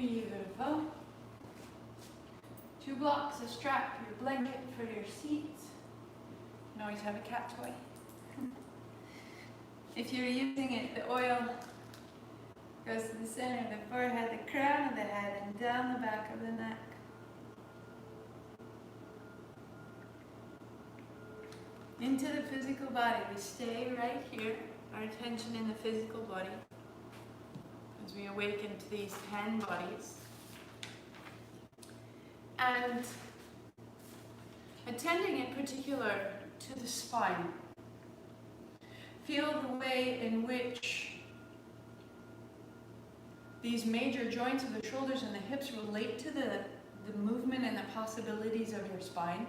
Beautiful. 2 blocks of strap, your blanket for your seats. You can always have a cat toy. If you're using it, the oil goes to the center of the forehead, the crown of the head, and down the back of the neck. Into the physical body. We stay right here, our attention in the physical body, as we awaken to these 10 bodies. And attending in particular to the spine. Feel the way in which these major joints of the shoulders and the hips relate to the movement and the possibilities of your spine.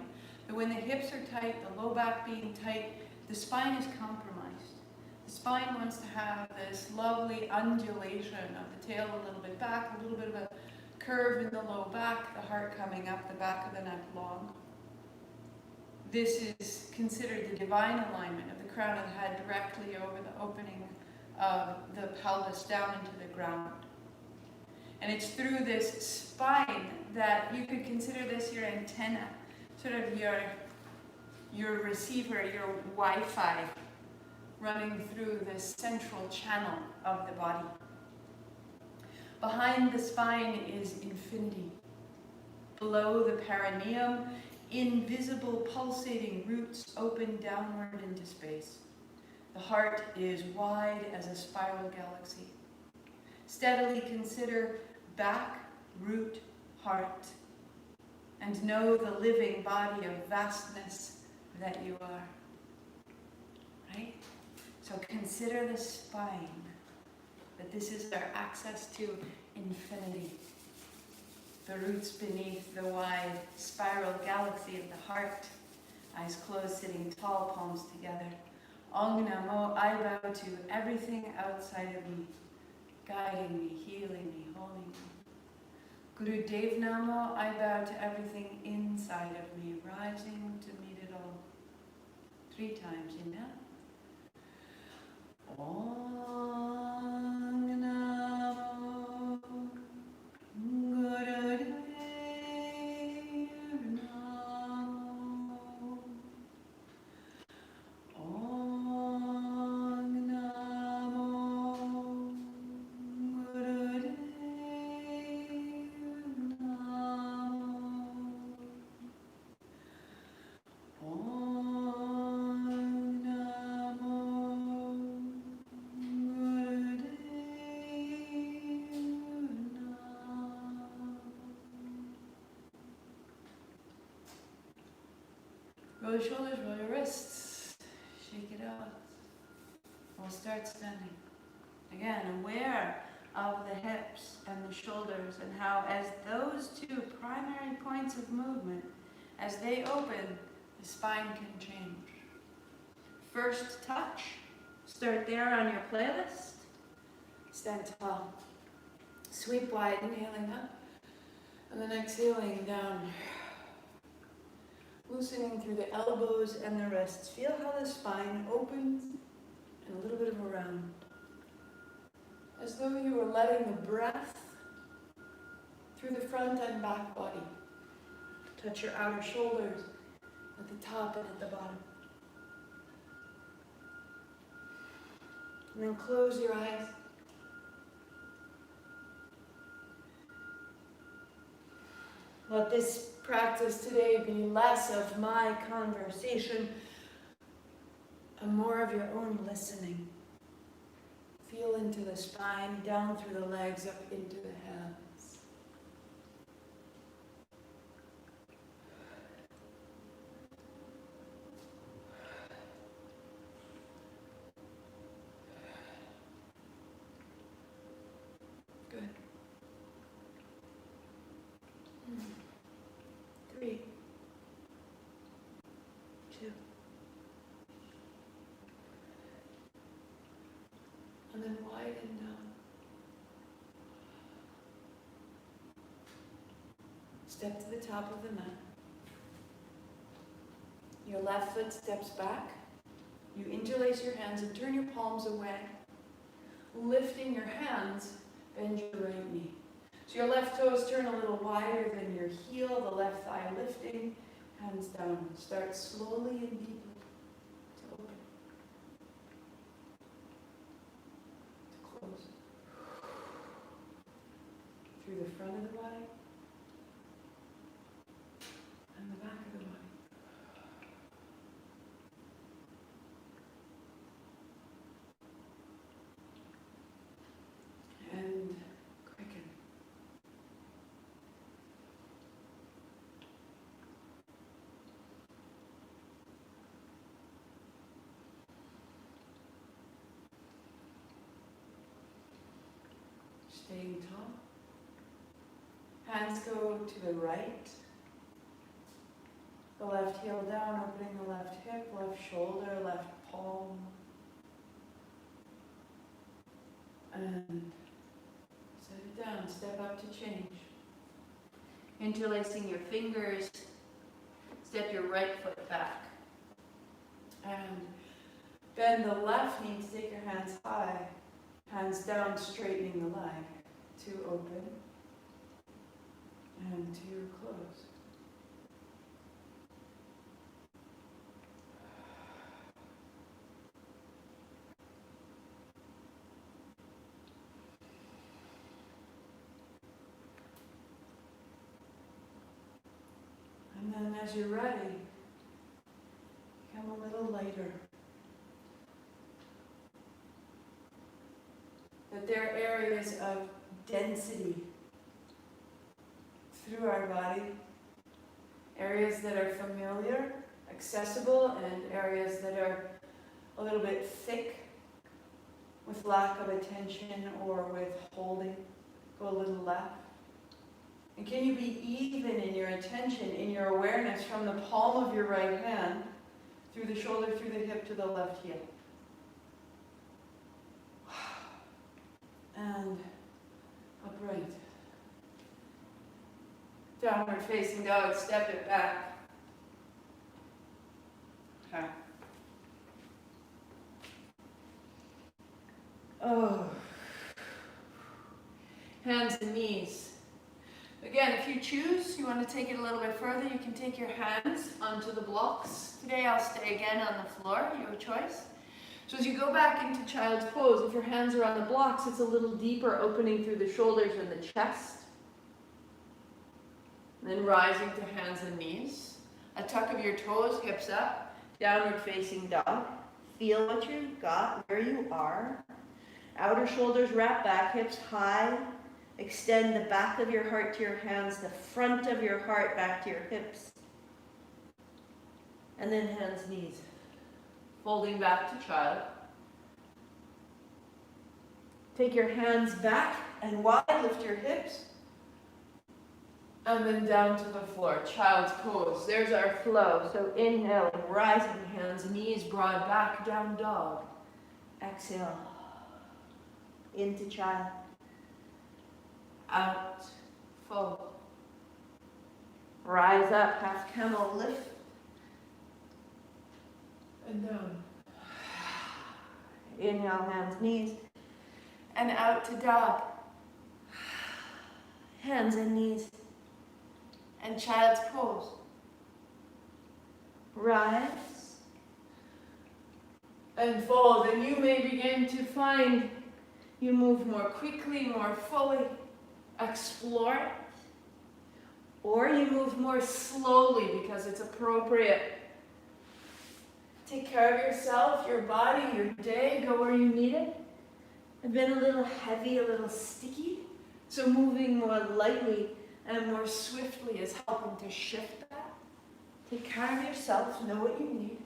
That when the hips are tight, the low back being tight, the spine is compromised. The spine wants to have this lovely undulation of the tail a little bit back, a little bit of a curve in the low back, the heart coming up, the back of the neck long. This is considered the divine alignment of the crown of the head directly over the opening of the pelvis down into the ground. And it's through this spine that you could consider this your antenna, sort of your receiver, your Wi-Fi running through this central channel of the body. Behind the spine is infinity. Below the perineum, invisible pulsating roots open downward into space. The heart is wide as a spiral galaxy. Steadily consider back, root, heart, and know the living body of vastness that you are. Right? So consider the spine, that this is our access to infinity. The roots beneath the wide spiral galaxy of the heart. Eyes closed, sitting tall, palms together. Ong Namo, I bow to everything outside of me, guiding me, healing me, holding me. Guru Dev Namo, I bow to everything inside of me, rising to meet it all. 3 times, inhale. Ong Namo Guru Dev Namo. Ong Namo Guru Dev Namo. Ong Namo Guru Dev Namo. Roll your shoulders, roll your wrists, shake it out. We'll start standing. Again, aware of the hips and the shoulders and how as those 2 primary points of movement, as they open, the spine can change. First touch, start there on your playlist. Stand tall. Sweep wide, inhaling up, and then exhaling down. Loosening through the elbows and the wrists. Feel how the spine opens and a little bit of a round. As though you were letting the breath through the front and back body touch your outer shoulders at the top and at the bottom. And then close your eyes. Let this practice today be less of my conversation and more of your own listening. Feel into the spine, down through the legs, up into the hands. Good. 3, 2, and then widen down. Step to the top of the mat. Your left foot steps back. You interlace your hands and turn your palms away. Lifting your hands, bend your right knee. So your left toes turn a little wider than your heel, the left thigh lifting, hands down. Start slowly and deeply to open, to close. Through the front of the body and the back of the body. And quicken. Staying tall. Hands go to the right. The left heel down, opening the left hip, left shoulder, left palm. And set it down, step up to change. Interlacing your fingers, step your right foot back. And bend the left knee to take your hands high, hands down, straightening the leg to open and to close. And then as you're ready, become a little lighter. That there are areas of density through our body, areas that are familiar, accessible, and areas that are a little bit thick with lack of attention or withholding. Go a little left. And can you be even in your attention, in your awareness from the palm of your right hand, through the shoulder, through the hip, to the left heel. And upright. Downward facing dog, step it back. Okay. Oh. Hands and knees. Again, if you choose, you want to take it a little bit further, you can take your hands onto the blocks. Today I'll stay again on the floor, your choice. So as you go back into child's pose, if your hands are on the blocks, it's a little deeper, opening through the shoulders and the chest. Then rising to hands and knees. A tuck of your toes, hips up, downward facing dog. Feel what you've got, where you are. Outer shoulders wrap back, hips high. Extend the back of your heart to your hands, the front of your heart back to your hips. And then hands, knees. Folding back to child. Take your hands back and wide, lift your hips. And then down to the floor, child's pose. There's our flow. So inhaling, rising, hands, knees broad back, down dog. Exhale, into child. Out, fold. Rise up, half camel, lift. And down. Inhale, hands, knees. And out to dog. Hands and knees. And child's pose. Rise. And fold. And you may begin to find you move more quickly, more fully. Explore it. Or you move more slowly because it's appropriate. Take care of yourself, your body, your day. Go where you need it. I've been a little heavy, a little sticky. So moving more lightly and more swiftly is helping to shift that. Take care of yourself. Know what you need.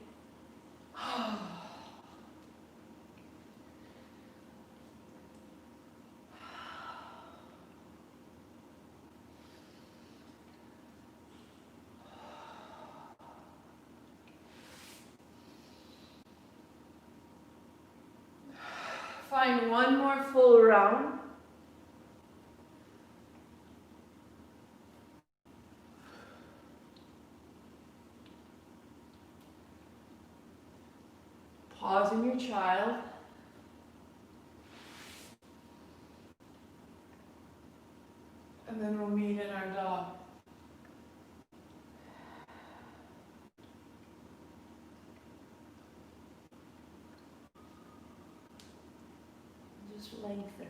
Find one more full round. Pause in your child. lengthen.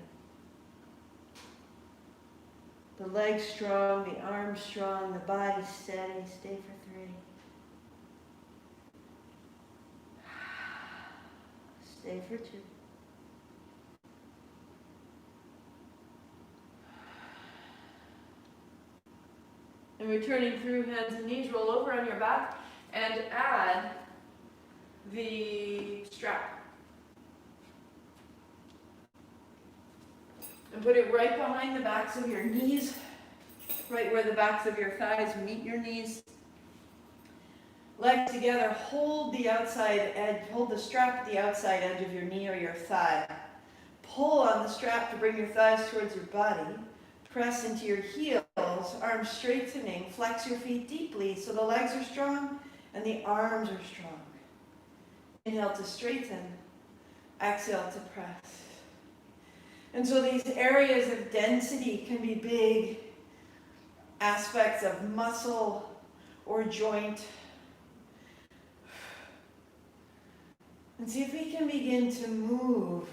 The legs strong, the arms strong, the body steady. Stay for 3. Stay for 2. And returning through hands and knees, roll over on your back and add the strap. And put it right behind the backs of your knees, right where the backs of your thighs meet your knees. Legs together, hold the outside edge, hold the strap at the outside edge of your knee or your thigh. Pull on the strap to bring your thighs towards your body. Press into your heels, arms straightening, flex your feet deeply so the legs are strong and the arms are strong. Inhale to straighten, exhale to press. And so these areas of density can be big aspects of muscle or joint. And see if we can begin to move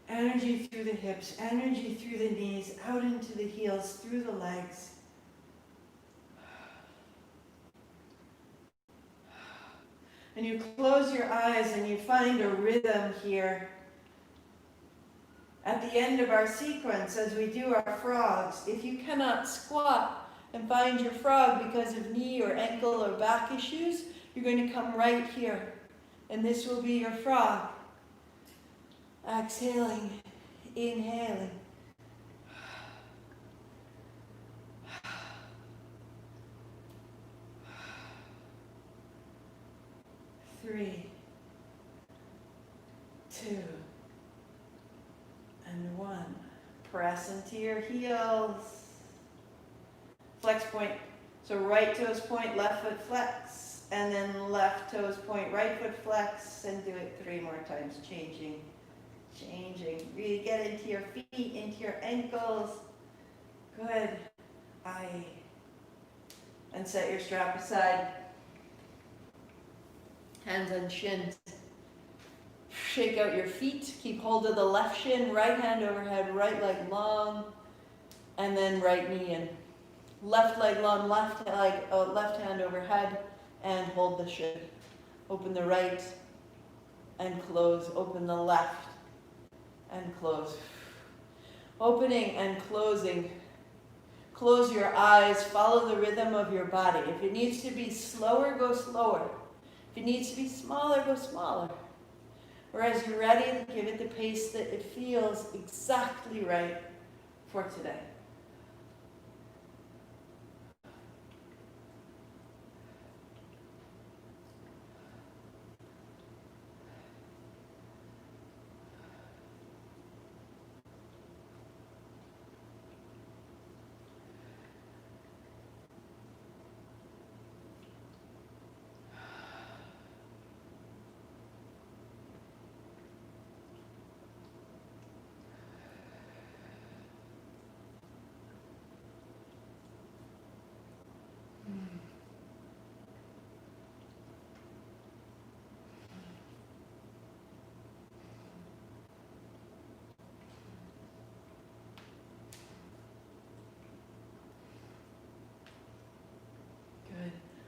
energy through the hips, energy through the knees, out into the heels, through the legs. And you close your eyes and you find a rhythm here. At the end of our sequence, as we do our frogs, if you cannot squat and find your frog because of knee or ankle or back issues, you're going to come right here. And this will be your frog. Exhaling, inhaling. Three, 2, and 1. Press into your heels. Flex point. So right toes point, left foot flex, and then left toes point, right foot flex, and do it 3 more times, changing. Really get into your feet, into your ankles. Good. And set your strap aside. Hands on shins. Shake out your feet. Keep hold of the left shin, right hand overhead, right leg long, and then right knee in. Left leg long, left hand overhead, and hold the shin. Open the right and close. Open the left and close. Opening and closing. Close your eyes. Follow the rhythm of your body. If it needs to be slower, go slower. If it needs to be smaller, go smaller. Or as you're ready, give it the pace that it feels exactly right for today.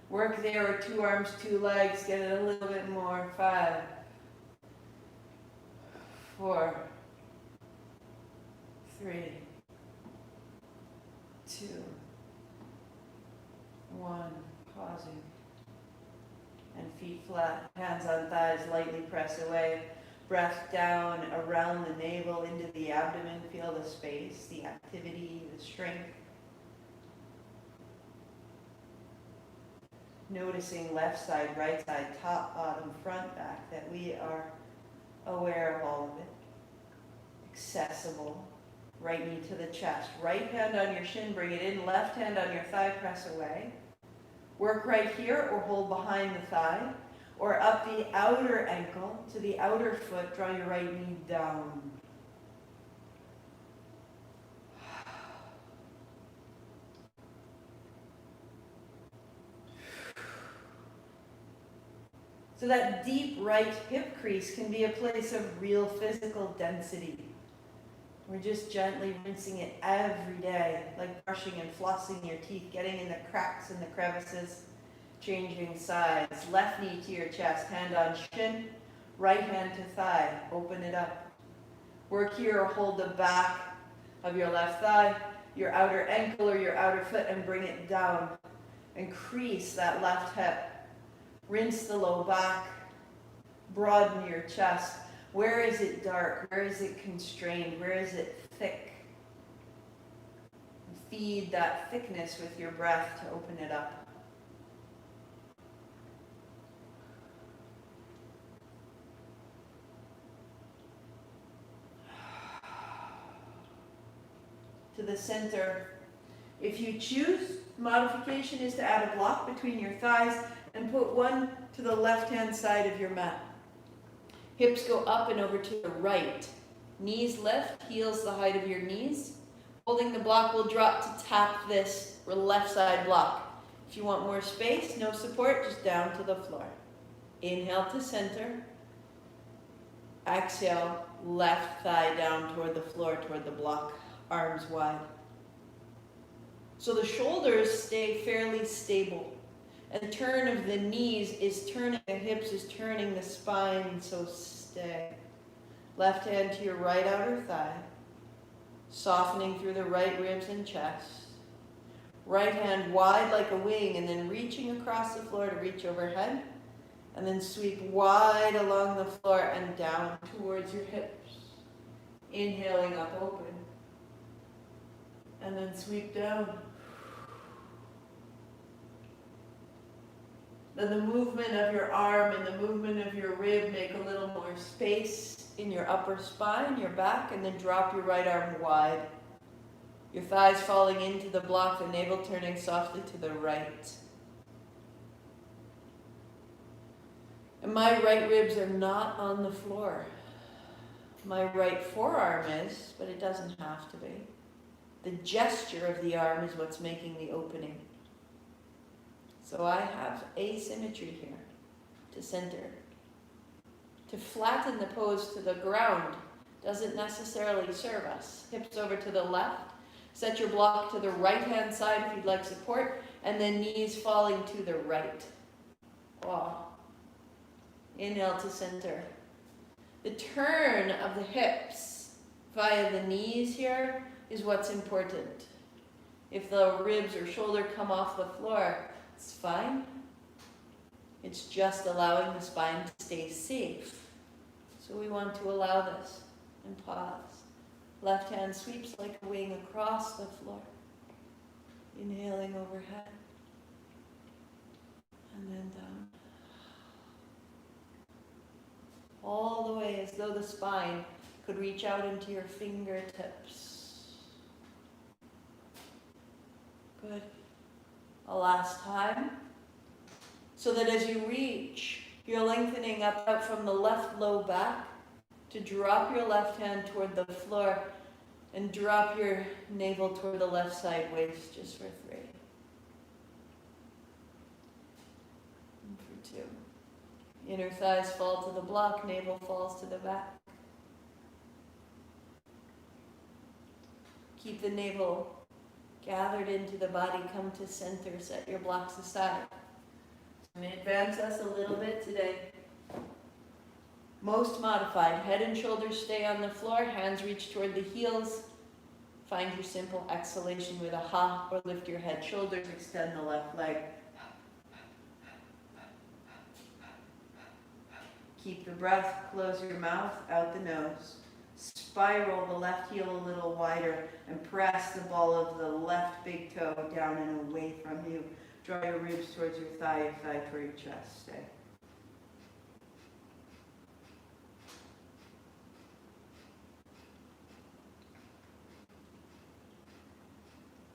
Work there, or 2 arms, 2 legs, get it a little bit more. 5, 4, 3, 2, 1. Pausing. And feet flat, hands on thighs, lightly press away. Breath down around the navel into the abdomen. Feel the space, the activity, the strength. Noticing left side, right side, top, bottom, front, back, that we are aware of all of it. Accessible. Right knee to the chest. Right hand on your shin, bring it in. Left hand on your thigh, press away. Work right here or hold behind the thigh. Or up the outer ankle to the outer foot, draw your right knee down. So that deep right hip crease can be a place of real physical density. We're just gently rinsing it every day, like brushing and flossing your teeth, getting in the cracks and the crevices, changing sides. Left knee to your chest, hand on shin, right hand to thigh, open it up. Work here or hold the back of your left thigh, your outer ankle or your outer foot, and bring it down. And crease that left hip. Rinse the low back, broaden your chest. Where is it dark? Where is it constrained? Where is it thick? Feed that thickness with your breath to open it up. To the center. If you choose, modification is to add a block between your thighs and put one to the left-hand side of your mat. Hips go up and over to the right. Knees lift, heels the height of your knees. Holding the block will drop to tap this left side block. If you want more space, no support, just down to the floor. Inhale to center. Exhale, left thigh down toward the floor, toward the block, arms wide. So the shoulders stay fairly stable. And the turn of the knees is turning the hips, is turning the spine, so stay. Left hand to your right outer thigh, softening through the right ribs and chest. Right hand wide like a wing, and then reaching across the floor to reach overhead. And then sweep wide along the floor and down towards your hips. Inhaling up open. And then sweep down. Then the movement of your arm and the movement of your rib make a little more space in your upper spine, your back, and then drop your right arm wide. Your thighs falling into the block, the navel turning softly to the right. And my right ribs are not on the floor. My right forearm is, but it doesn't have to be. The gesture of the arm is what's making the opening. So I have asymmetry here to center. To flatten the pose to the ground doesn't necessarily serve us. Hips over to the left. Set your block to the right-hand side if you'd like support, and then knees falling to the right. Wow. Inhale to center. The turn of the hips via the knees here is what's important. If the ribs or shoulder come off the floor, it's fine. It's just allowing the spine to stay safe. So we want to allow this and pause. Left hand sweeps like a wing across the floor. Inhaling overhead. And then down. All the way as though the spine could reach out into your fingertips. Good. A last time. So that as you reach, you're lengthening up out from the left low back to drop your left hand toward the floor and drop your navel toward the left side waist, just for 3. And for 2. Inner thighs fall to the block, navel falls to the back. Keep the navel gathered into the body, come to center, set your blocks aside. I'm going to advance us a little bit today. Most modified, head and shoulders stay on the floor, hands reach toward the heels. Find your simple exhalation with a ha, or lift your head, shoulders, extend the left leg. Keep the breath, close your mouth, out the nose. Spiral the left heel a little wider and press the ball of the left big toe down and away from you. Draw your ribs towards your thigh toward your chest. Stay.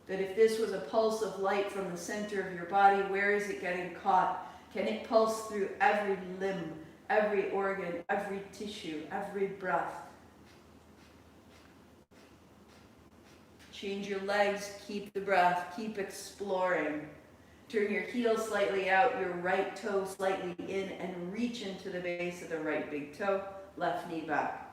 That if this was a pulse of light from the center of your body, where is it getting caught? Can it pulse through every limb, every organ, every tissue, every breath? Change your legs, keep the breath, keep exploring. Turn your heel slightly out, your right toe slightly in, and reach into the base of the right big toe, left knee back.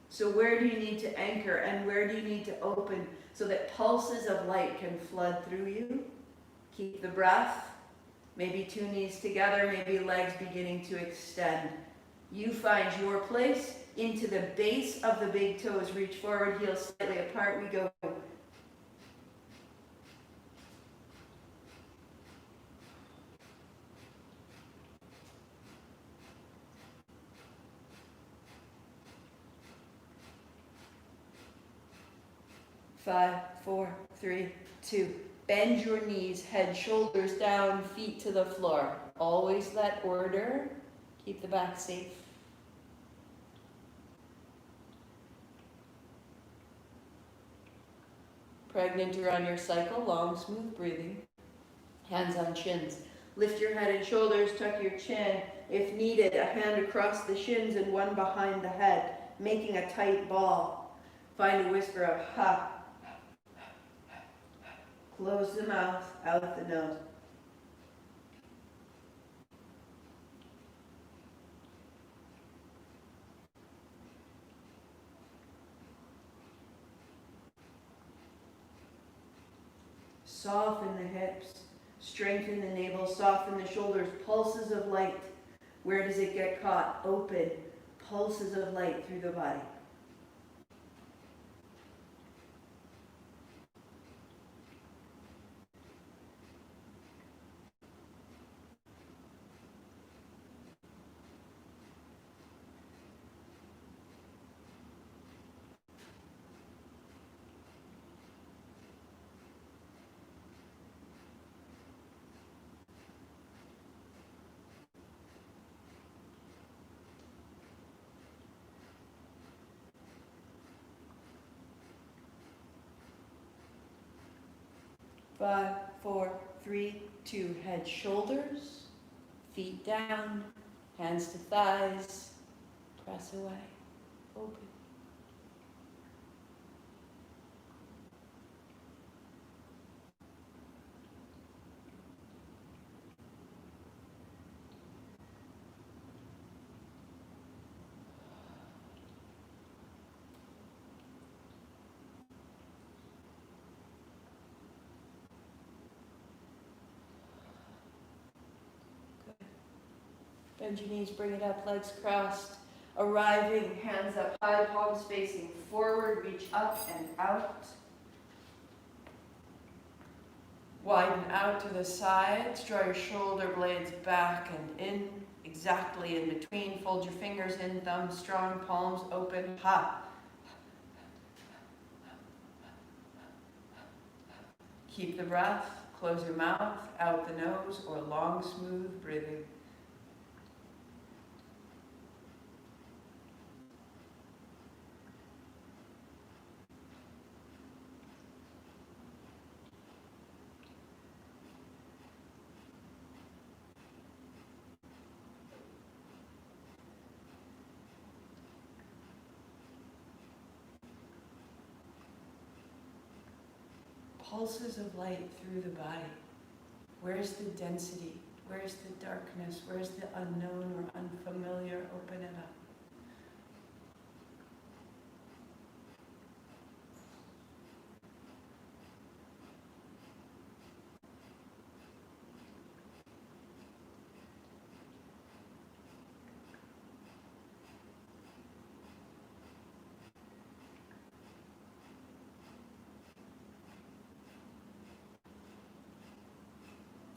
So where do you need to anchor and where do you need to open so that pulses of light can flood through you? Keep the breath. Maybe two knees together, maybe legs beginning to extend. You find your place into the base of the big toes. Reach forward, heels slightly apart. We go. Five, four, three, two. Bend your knees, head, shoulders down, feet to the floor. Always that order. Keep the back safe. Pregnant or on your cycle, long, smooth breathing. Hands on chins. Lift your head and shoulders, tuck your chin. If needed, a hand across the shins and one behind the head, making a tight ball. Find a whisper of ha. Close the mouth, out the nose. Soften the hips, strengthen the navel, soften the shoulders, pulses of light. Where does it get caught? Open, pulses of light through the body. Five, four, three, two. Head, shoulders, feet down, hands to thighs. Press away, open. Bend your knees, bring it up, legs crossed. Arriving, hands up high, palms facing forward, reach up and out. Widen out to the sides, draw your shoulder blades back and in, exactly in between. Fold your fingers in, thumbs strong, palms open, ha. Keep the breath, close your mouth, out the nose, or long, smooth breathing. Pulses of light through the body. Where's the density? Where's the darkness? Where's the unknown or unfamiliar? Open it up.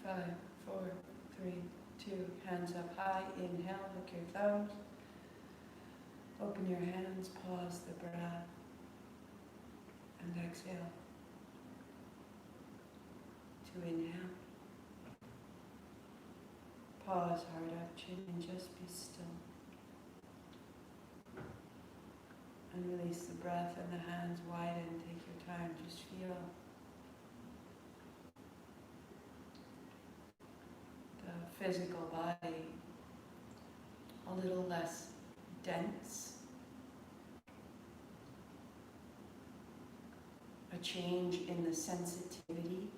Five, four, three, two. Hands up high. Inhale, hook your thumbs. Open your hands, pause the breath, and exhale. To inhale. Pause, heart up, chin, and just be still. And release the breath and the hands widen. Take your time, just feel the physical body a little less dense, a change in the sensitivity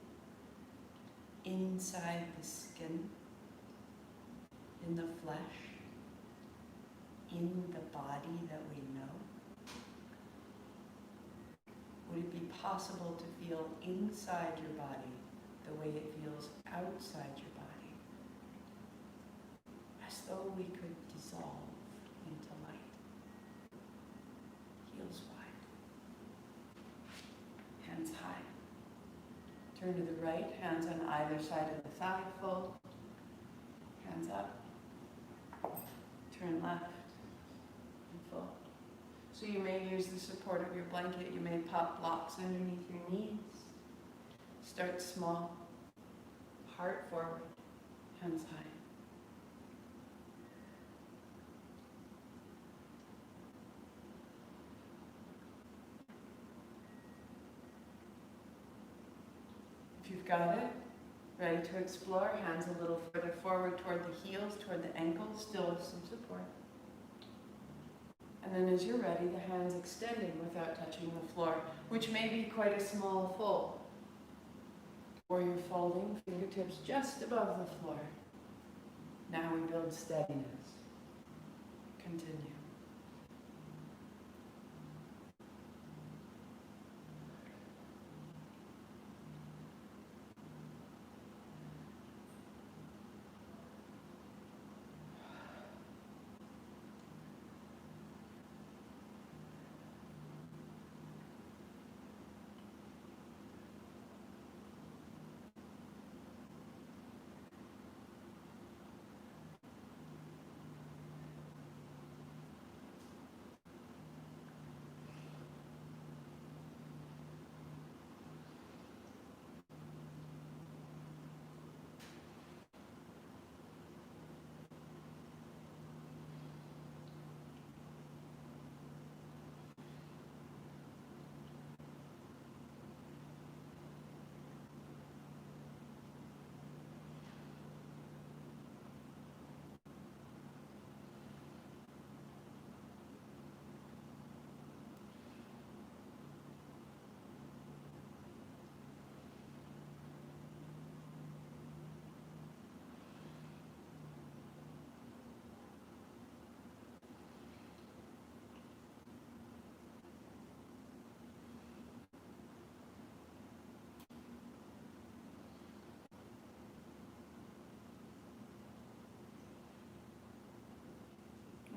inside the skin, in the flesh, in the body that we know? Would it be possible to feel inside your body the way it feels outside your body? As though we could dissolve into light. Heels wide. Hands high. Turn to the right, hands on either side of the thigh, full. Hands up. Turn left and full. So you may use the support of your blanket. You may pop blocks underneath your knees. Start small. Heart forward. Hands high. If you've got it, ready to explore, hands a little further forward toward the heels, toward the ankles, still with some support. And then as you're ready, the hands extending without touching the floor, which may be quite a small fold. Or you're folding, fingertips just above the floor. Now we build steadiness. Continue.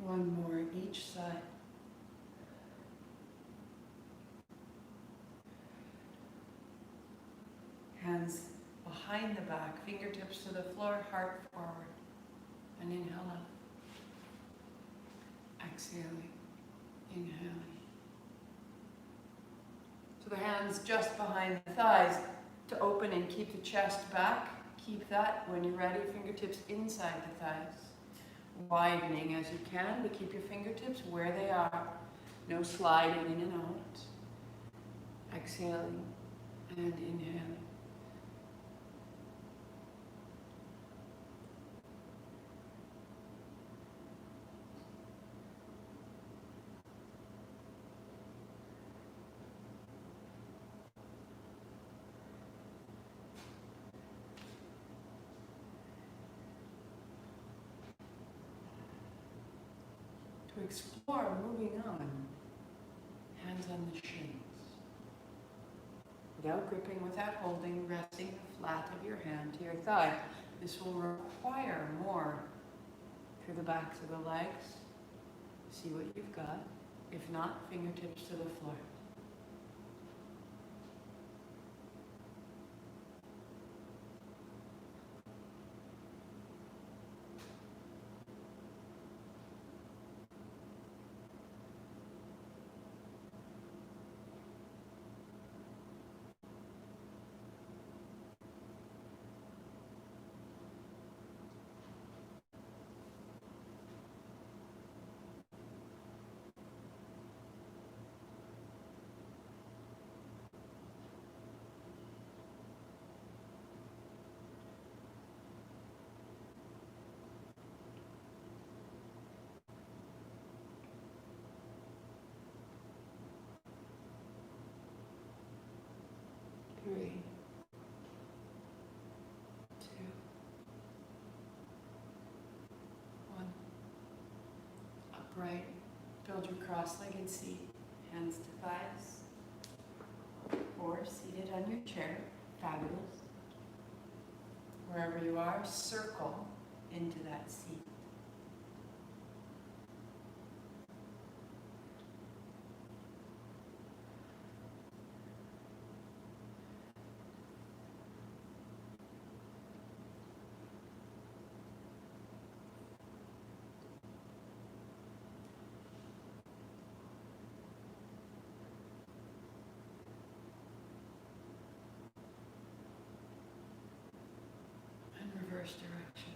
One more each side. Hands behind the back, fingertips to the floor, heart forward. And inhale up. Exhaling. Inhaling. So the hands just behind the thighs to open and keep the chest back. Keep that when you're ready, fingertips inside the thighs. Widening as you can, but keep your fingertips where they are. No sliding in and out. Exhaling and inhaling. To explore, moving on, hands on the shins. Without gripping, without holding, resting the flat of your hand to your thigh. This will require more through the backs of the legs. See what you've got. If not, fingertips to the floor. 3, 2, 1. Upright. Build your cross-legged seat. Hands to thighs. Or seated on your chair. Fabulous. Wherever you are, circle into that seat. Reverse direction.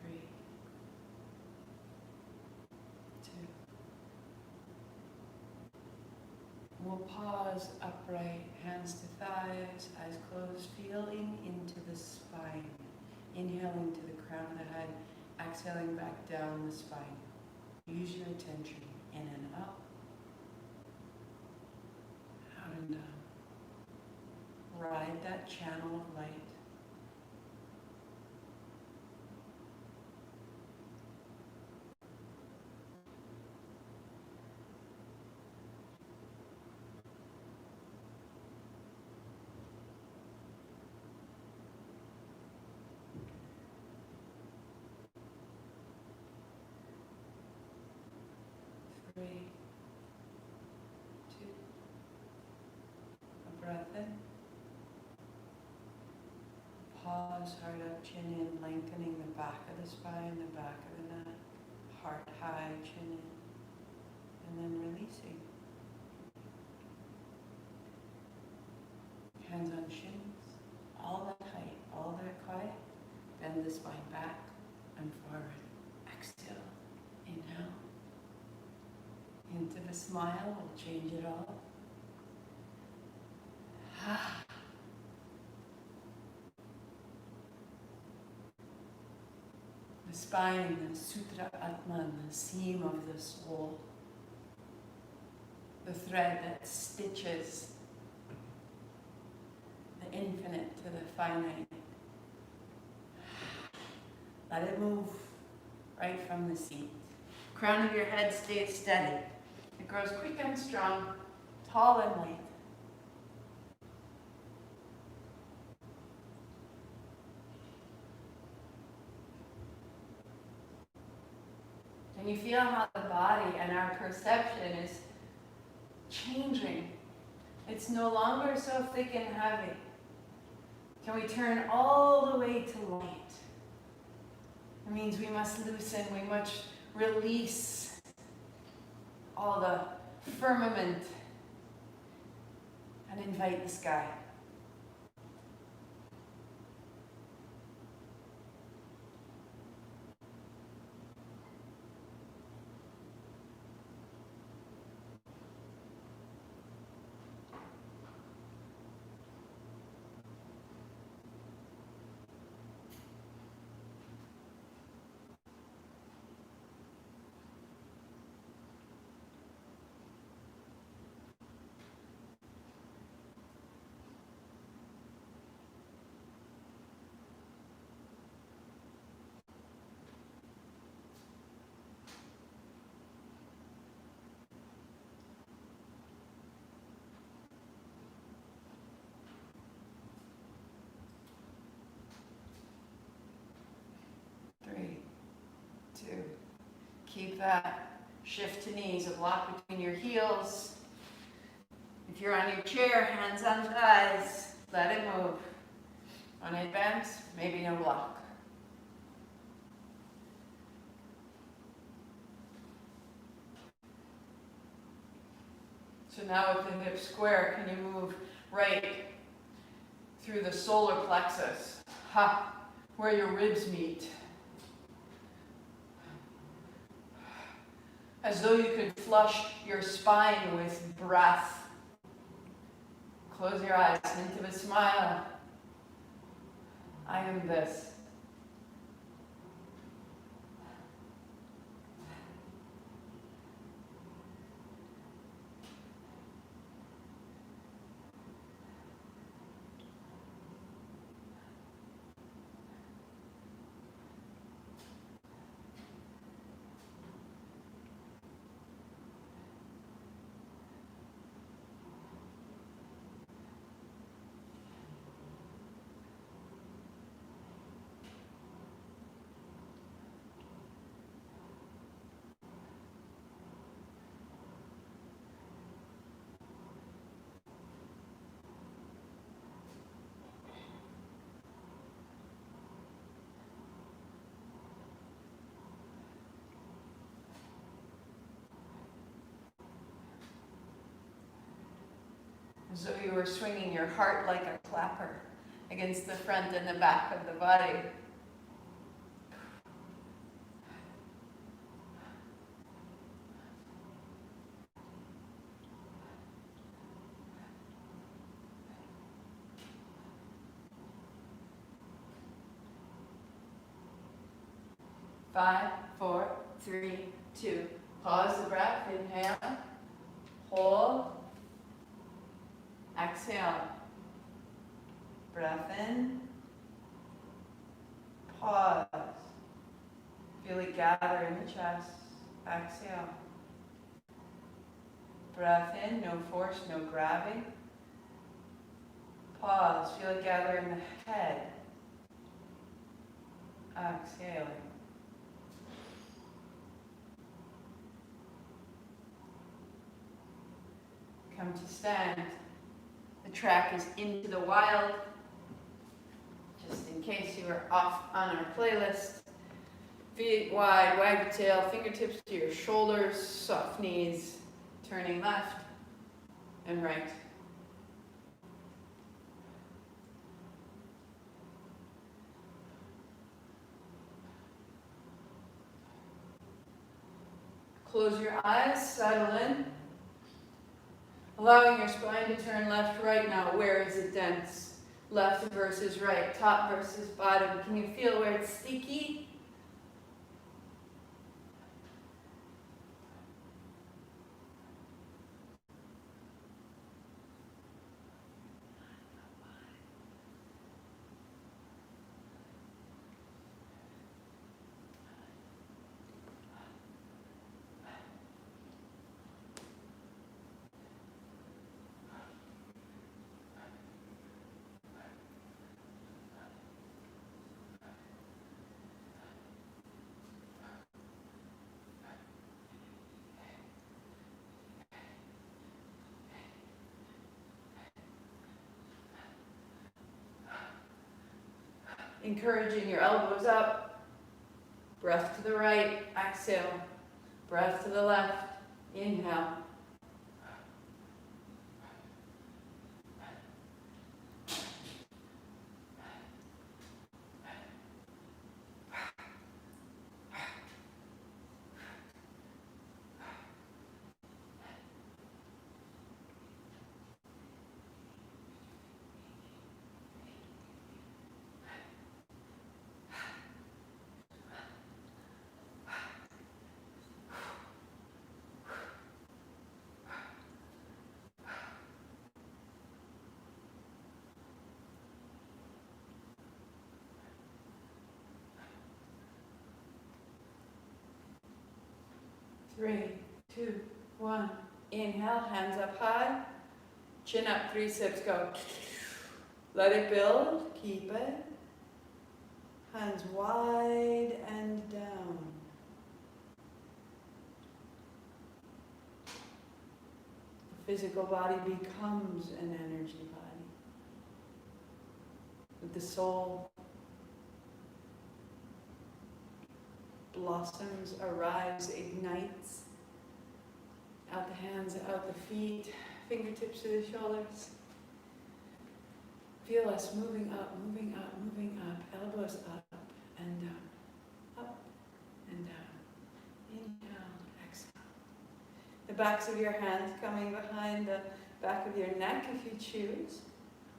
Three, 2. We'll pause upright, hands to thighs, eyes closed, feeling into the spine. Inhaling to the crown of the head, exhaling back down the spine. Use your attention in and up, out and down. Ride that channel of light. Three, 2. A breath in. Pause, heart up, chin in, lengthening the back of the spine, the back of the neck. Heart high, chin in. And then releasing. Hands on shins. All that height, all that quiet. Bend the spine back and forward. Exhale. Inhale. Into the smile, we'll change it all. The spine, the Sutra Atman, the seam of the soul. The thread that stitches the infinite to the finite. Let it move right from the seat. Crown of your head stays steady. It grows quick and strong, tall and light. Can you feel how the body and our perception is changing? It's no longer so thick and heavy. Can we turn all the way to light? It means we must loosen, we must release all the firmament and invite the sky. Keep that shift to knees, a block between your heels. If you're on your chair, hands on thighs, let it move. On it bends, maybe no block. So now with the hips square, can you move right through the solar plexus, where your ribs meet. as though you could flush your spine with breath. Close your eyes, think of a smile. I am this. As though you were swinging your heart like a clapper against the front and the back of the body. Five, four, three, two. Pause the breath, inhale, hold, exhale. Breath in, pause. Feel it gather in the chest, exhale. Breath in, no force, no grabbing. Pause, feel it gather in the head, exhaling. Come to stand. The track is Into the Wild. Just in case you were off on our playlist. Feet wide, wag your tail, fingertips to your shoulders, soft knees, turning left and right. Close your eyes, settle in. Allowing your spine to turn left, right now. Where is it dense? Left versus right, top versus bottom. Can you feel where it's sticky? Encouraging your elbows up, breath to the right, exhale, breath to the left, inhale. Three, two, one. Inhale, hands up high. Chin up, 3 sips, go. Let it build, keep it. Hands wide and down. The physical body becomes an energy body. With the soul blossoms, arise, ignites. Out the hands, out the feet, fingertips to the shoulders. Feel us moving up, moving up, moving up. Elbows up and down, up and down. Inhale, exhale. backs of your hands coming behind the back of your neck if you choose,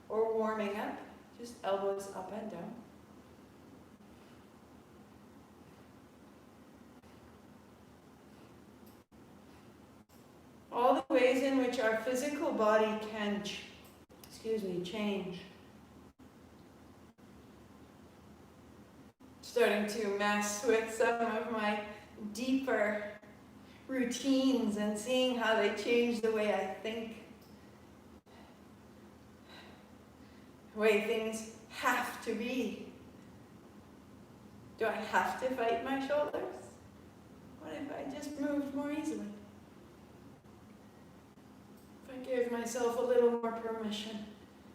or warming up, just elbows up and down. All the ways in which our physical body can, change. Starting to mess with some of my deeper routines and seeing how they change the way I think, the way things have to be. Do I have to fight my shoulders? What if I just moved more easily? If I gave myself a little more permission,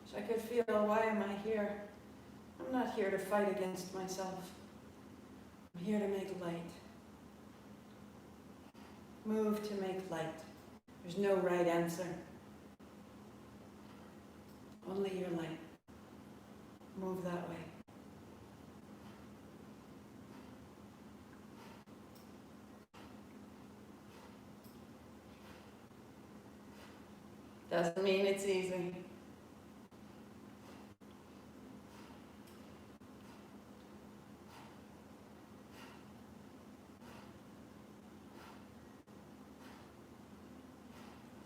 so I could feel, why am I here? I'm not here to fight against myself. I'm here to make light. Move to make light. There's no right answer. Only your light. Move that way. Doesn't mean it's easy.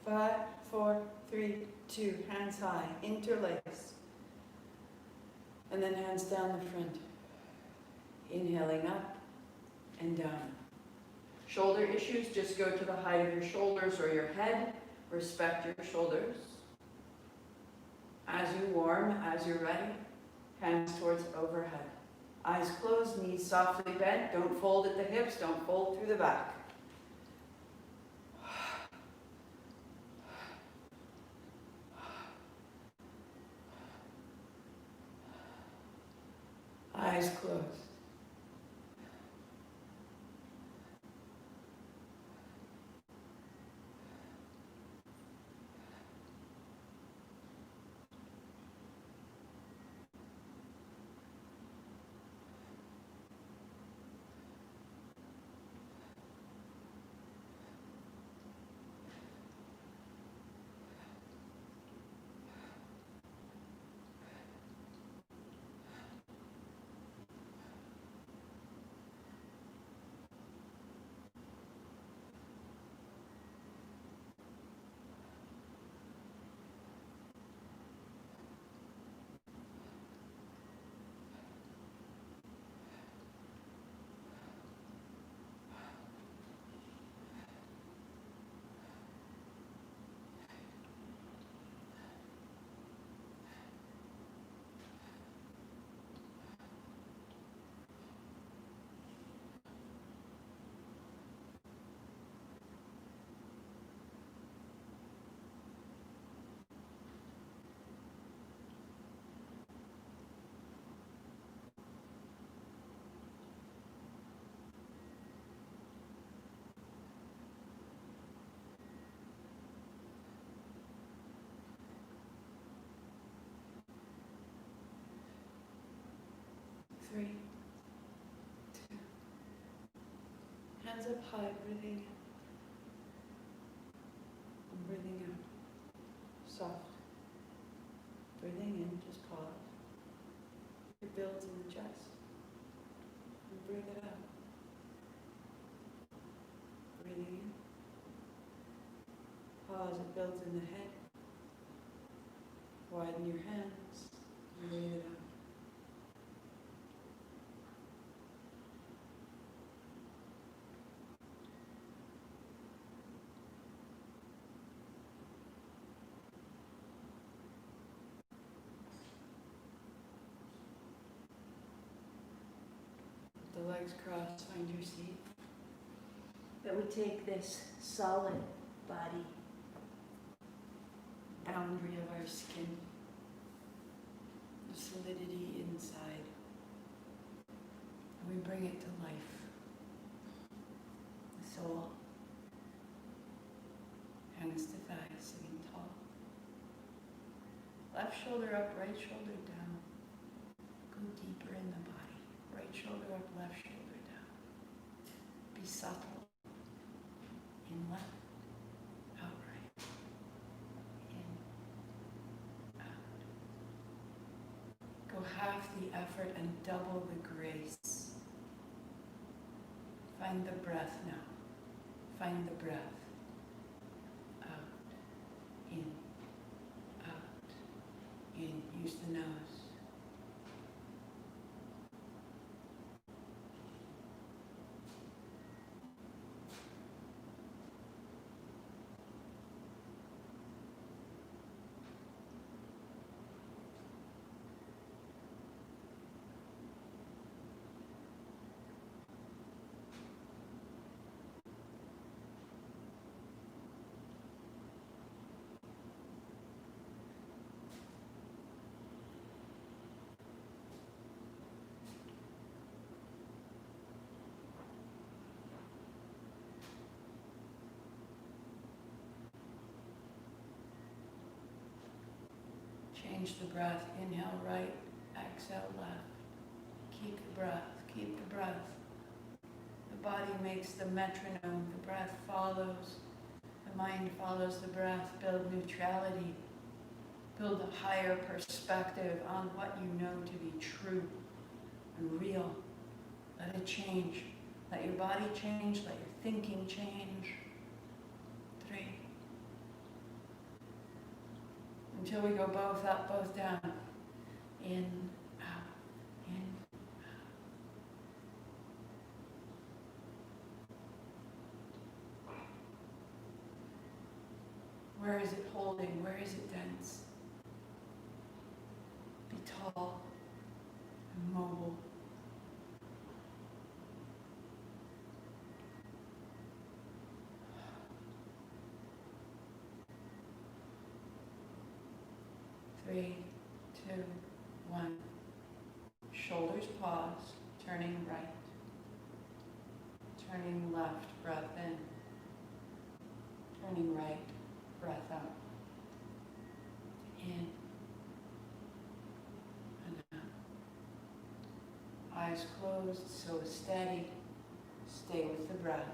Five, 4, 3, 2, hands high, interlace. And then hands down the front. Inhaling up and down. Shoulder issues, just go to the height of your shoulders or your head. Respect your shoulders. As you warm, as you're ready, hands towards overhead. Eyes closed, knees softly bent. Don't fold at the hips, don't fold through the back. Eyes closed. Three, 2. Hands up high, breathing in. And breathing out. Soft. Breathing in, just pause. It builds in the chest. And breathe it out. Breathing in. Pause, it builds in the head. Widen your hands. And breathe it out. The legs crossed, find your seat. That we take this solid body, boundary of our skin, the solidity inside, and we bring it to life. The soul, hands to thighs, sitting tall. Left shoulder up, right shoulder down. Go deeper in the body. Right shoulder up, left shoulder down. Be subtle. In left, the effort and double the grace. Find the breath now. Find the breath. Out, in, out, in. Use the nose. Change the breath. Inhale right, exhale left. Keep the breath, keep the breath. The body makes the metronome, the breath follows. The mind follows the breath. Build neutrality. Build a higher perspective on what you know to be true and real. Let it change. Let your body change, let your thinking change. 3. Until we go both up, both down. In, out, in, out. Where is it holding? Where is it dense? Be tall and mobile. Three, 2, 1. Shoulders pause, turning right. Turning left, breath in. Turning right, breath out. In and out. Eyes closed, so steady. Stay with the breath.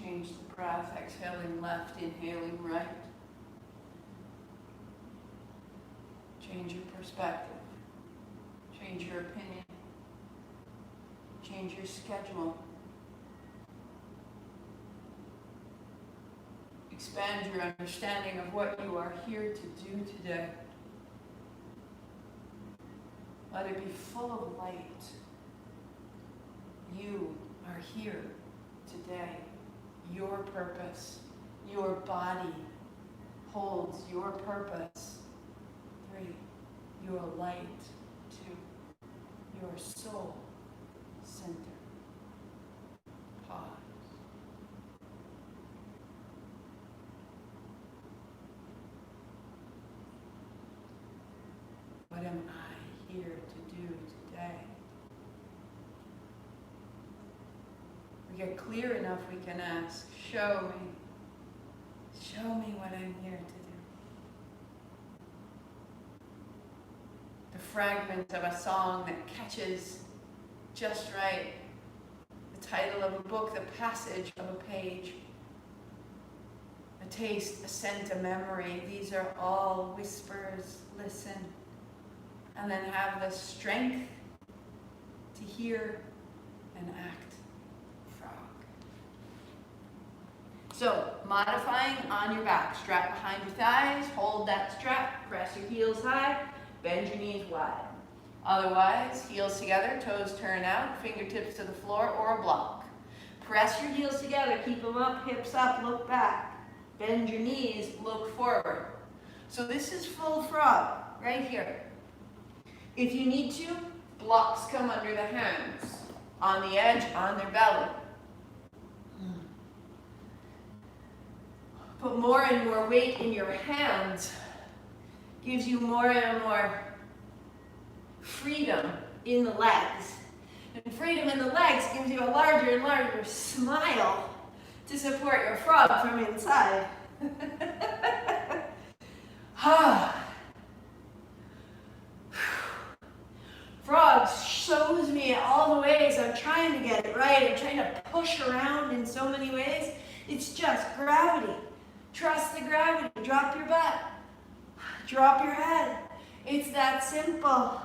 Change the breath, exhaling left, inhaling right. Change your perspective. Change your opinion. Change your schedule. Expand your understanding of what you are here to do today. Let it be full of light. You are here today. Your purpose, your body holds your purpose. 3, your light. 2, your soul center. Pause. What am I here to do today? Get clear enough, we can ask, show me what I'm here to do. The fragment of a song that catches just right, the title of a book, the passage of a page, a taste, a scent, a memory, these are all whispers. Listen, and then have the strength to hear and act. So, modifying on your back. Strap behind your thighs, hold that strap, press your heels high, bend your knees wide. Otherwise, heels together, toes turn out, fingertips to the floor or a block. Press your heels together, keep them up, hips up, look back. Bend your knees, look forward. So this is full frog, right here. If you need to, blocks come under the hands, on the edge, on their belly. Put more and more weight in your hands, gives you more and more freedom in the legs. And freedom in the legs gives you a larger and larger smile to support your frog from inside. Frog shows me all the ways I'm trying to get it right. I'm trying to push around in so many ways. It's just gravity. Trust the gravity. Drop your butt. Drop your head. It's that simple.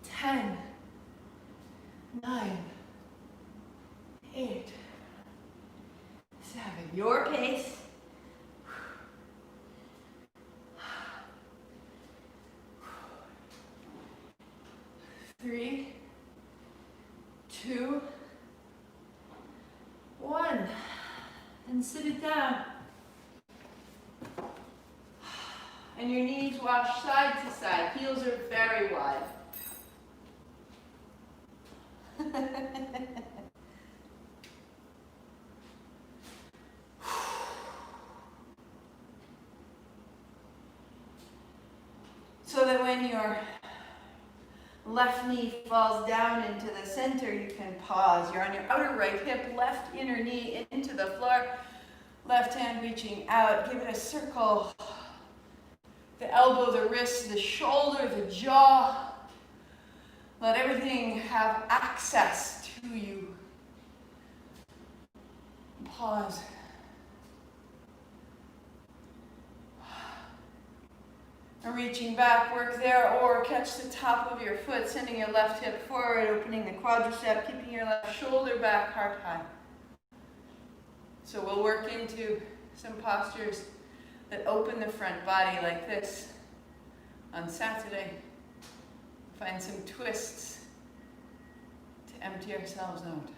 Ten, 9, 8, 7. Your pace. 3, 2, 1. And sit it down. And your knees wash side to side. Heels are very wide. So that when your left knee falls down into the center, you can pause. You're on your outer right hip, left inner knee into the floor, left hand reaching out. Give it a circle. The elbow, the wrist, the shoulder, the jaw. Let everything have access to you. Pause. And reaching back, work there, or catch the top of your foot, sending your left hip forward, opening the quadricep, keeping your left shoulder back, heart high. So we'll work into some postures that open the front body like this on Saturday. Find some twists to empty ourselves out.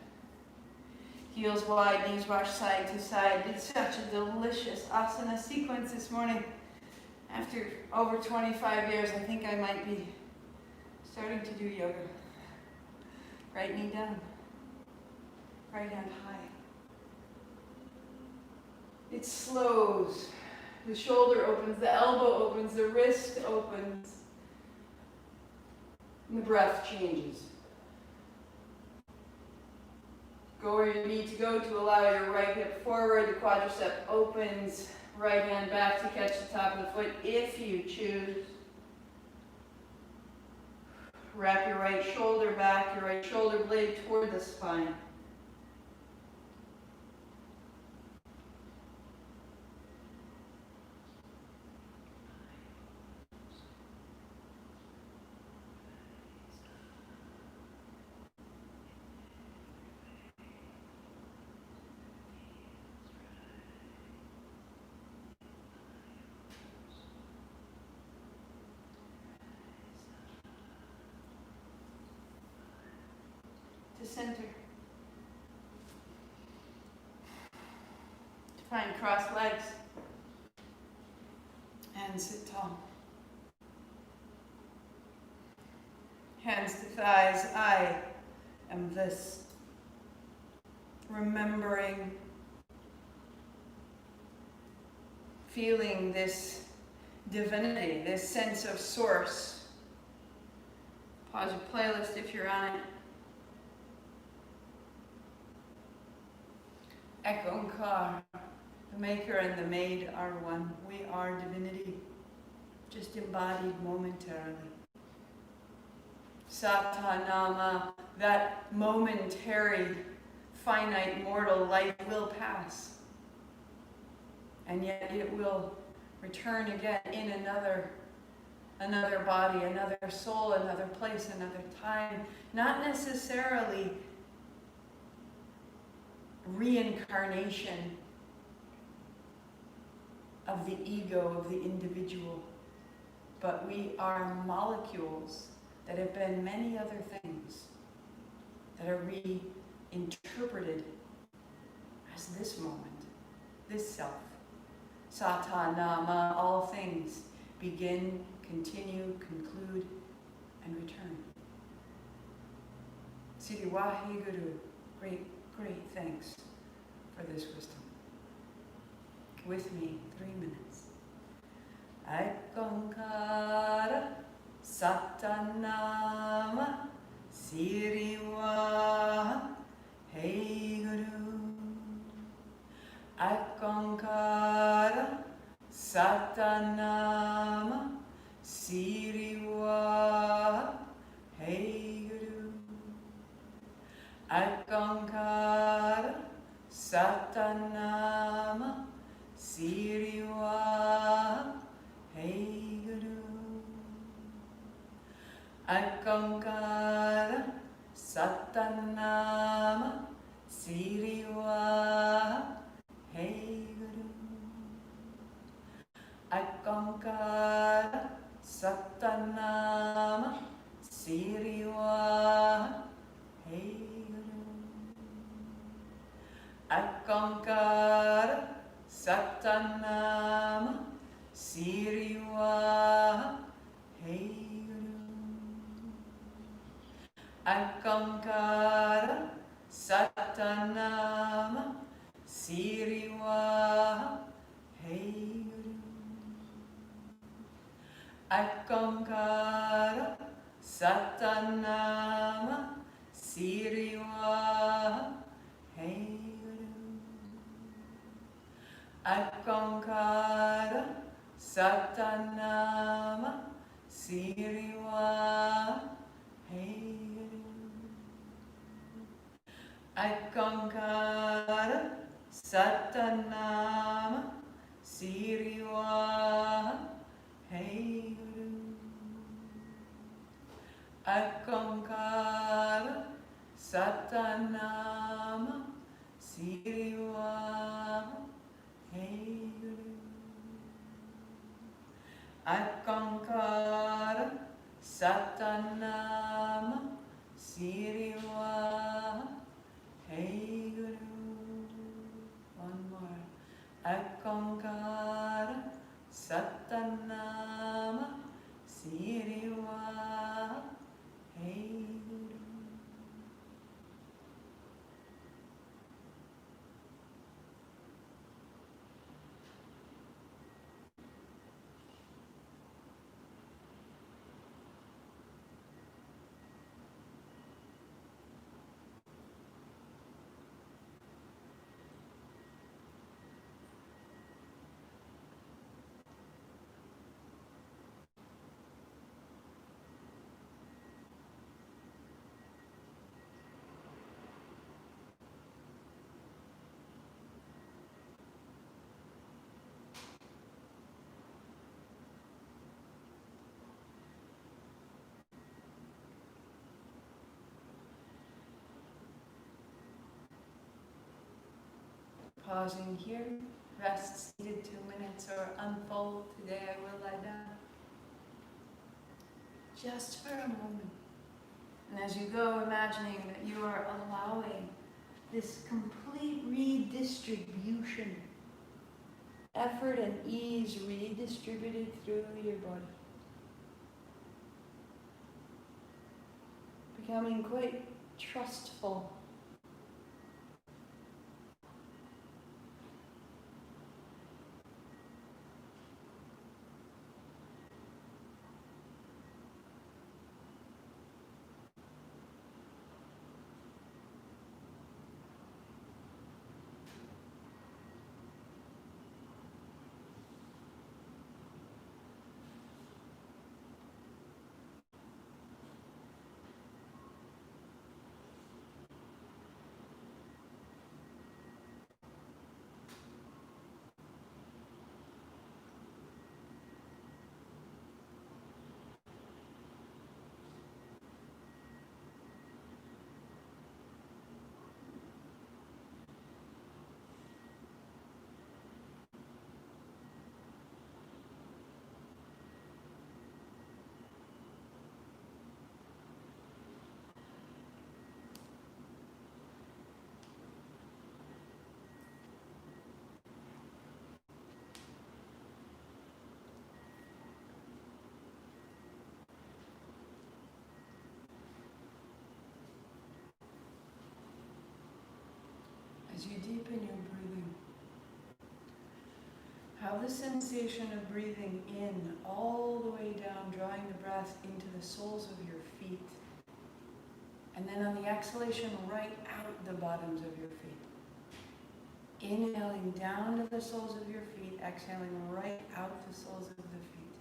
Heels wide, knees wash side to side. Did such a delicious asana sequence this morning. After over 25 years, I think I might be starting to do yoga. Right knee down, right hand high. It slows. The shoulder opens, the elbow opens, the wrist opens. And the breath changes. Go where you need to go to allow your right hip forward. The quadricep opens. Right hand back to catch the top of the foot if you choose. Wrap your right shoulder back, your right shoulder blade toward the spine. To center. To find crossed legs. And sit tall. Hands to thighs. I am this. Remembering, feeling this divinity, this sense of source. Pause your playlist if you're on it. Ekonkar, the maker and the made are one. We are divinity, just embodied momentarily. Satanama, that momentary, finite, mortal life will pass. And yet it will return again in another body, another soul, another place, another time. Not necessarily reincarnation of the ego, of the individual, but we are molecules that have been many other things that are reinterpreted as this moment, this self. Satanama, all things begin, continue, conclude, and return. Siri Waheguru, great, great thanks for this wisdom. With me, 3 minutes. Aikankara Satanama Siri Waheguru. Aikankara Satanama Siri Waheguru. Aikankara Satanama Siri Waheguru. Aikankara Satanama Siri Waheguru. Aikankara Satanama Siri Waheguru. Aikankara Satanama Siri Waheguru. Aikankara Satanama Siri Waheguru. Aikankara Satanama Siri Waheguru. Aikankara Satanama Siri Waheguru. Aikankara Satanama Siri Waheguru. Aikankara Satanama Siri Waheguru. Aikankara Satanama Siri Waheguru. One more. Aikankara Satanama Siri Waheguru. Pausing here, rest seated 2 minutes or unfold. Today I will lie down. Just for a moment. And as you go, imagining that you are allowing this complete redistribution, effort and ease redistributed through your body. Becoming quite trustful. As you deepen your breathing, have the sensation of breathing in all the way down, drawing the breath into the soles of your feet. And then on the exhalation, right out the bottoms of your feet. Inhaling down to the soles of your feet, exhaling right out the soles of the feet.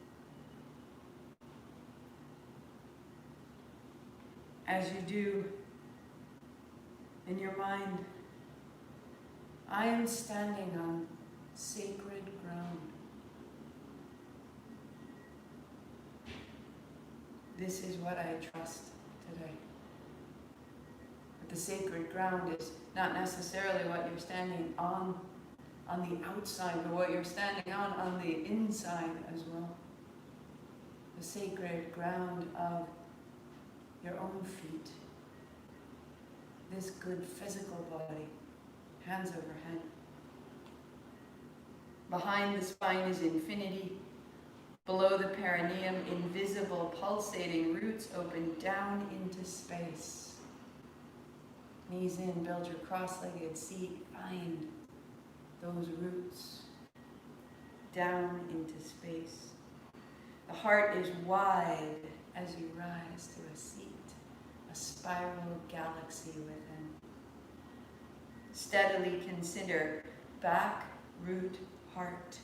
As you do, in your mind, I am standing on sacred ground. This is what I trust today. But the sacred ground is not necessarily what you're standing on the outside, but what you're standing on the inside as well. The sacred ground of your own feet. This good physical body, hands overhead. Behind the spine is infinity. Below the perineum, invisible pulsating roots open down into space. Knees in, build your cross-legged seat. Find those roots down into space. The heart is wide as you rise to a seat, a spiral galaxy within. Steadily consider back, root, heart,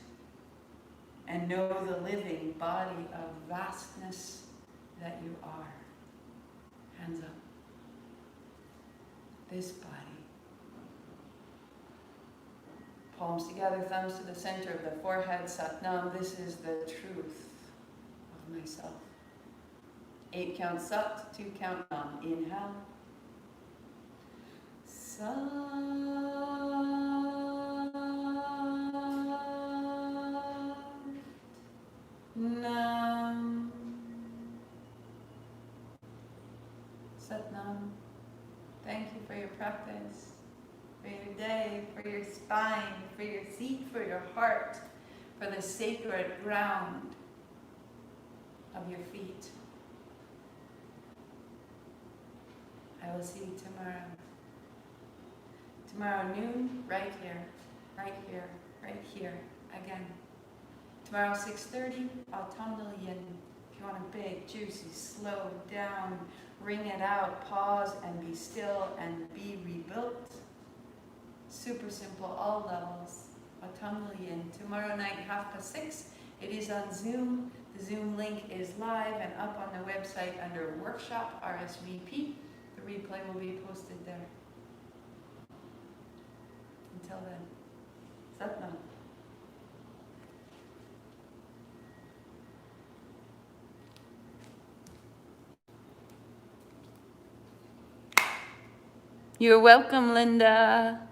and know the living body of vastness that you are. Hands up. This body. Palms together, thumbs to the center of the forehead. Sat Nam, this is the truth of myself. 8 count Sat, 2 count Nam. Inhale. Sat Nam. Sat Nam. Thank you for your practice, for your day, for your spine, for your seat, for your heart, for the sacred ground of your feet. I will see you tomorrow. Tomorrow noon, right here, right here, right here, again. Tomorrow 6:30, autumnal yin. If you want a big, juicy, slow down, ring it out, pause and be still and be rebuilt. Super simple, all levels. Autumnal yin. Tomorrow night, 6:30. It is on Zoom. The Zoom link is live and up on the website under workshop RSVP. The replay will be posted there. Until then, Sat Nam. You're welcome, Linda.